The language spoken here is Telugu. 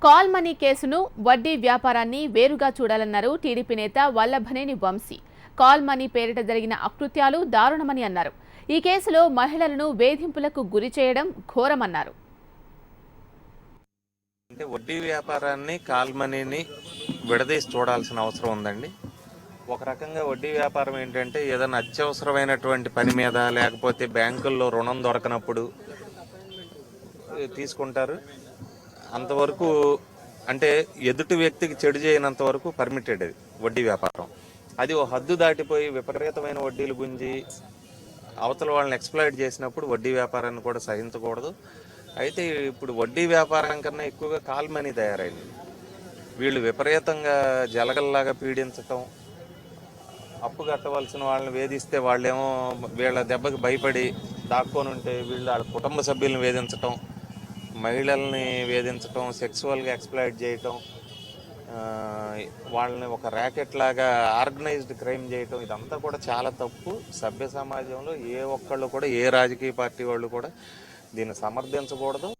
కాల్ మనీ కేసును వడ్డీ వ్యాపారాన్ని వేరుగా చూడాలన్నారు టీడీపీ నేత వల్లభనేని వంశీ. కాల్ మనీ పేరిట జరిగిన అకృత్యాలు దారుణమని అన్నారు. ఈ కేసులో మహిళలను వేధింపులకు గురి చేయడం ఘోరమన్నారు. అంటే వడ్డీ వ్యాపారాన్ని కాల్ మనీని విడదీసి చూడాల్సిన అవసరం ఉందండి. ఒక రకంగా వడ్డీ వ్యాపారం ఏంటంటే ఏదైనా అత్యవసరమైనటువంటి పని మీద లేకపోతే బ్యాంకుల్లో రుణం దొరకనప్పుడు తీసుకుంటారు. అంతవరకు అంటే ఎదుటి వ్యక్తికి చెడు చేయనంత వరకు పర్మిటెడ్ అది వడ్డీ వ్యాపారం. అది ఓ హద్దు దాటిపోయి విపరీతమైన వడ్డీలు గుంజి అవతల వాళ్ళని ఎక్స్ప్లాయిట్ చేసినప్పుడు వడ్డీ వ్యాపారాన్ని కూడా సహించకూడదు. అయితే ఇప్పుడు వడ్డీ వ్యాపారం కన్నా ఎక్కువగా కాల్ మనీ తయారైంది. వీళ్ళు విపరీతంగా జలగల్లాగా పీడించటం, అప్పు కట్టవలసిన వాళ్ళని వేధిస్తే వాళ్ళేమో వీళ్ళ దెబ్బకి భయపడి దాక్కొని ఉంటే వీళ్ళు వాళ్ళ కుటుంబ సభ్యులను వేధించటం, మహిళల్ని వేధించటం, సెక్సువల్గా ఎక్స్ప్లాయిట్ చేయటం, వాళ్ళని ఒక ర్యాకెట్ లాగా ఆర్గనైజ్డ్ క్రైమ్ చేయటం, ఇదంతా కూడా చాలా తప్పు. సభ్య సమాజంలో ఏ ఒక్కళ్ళు కూడా ఏ రాజకీయ పార్టీ వాళ్ళు కూడా దీన్ని సమర్థించకూడదు.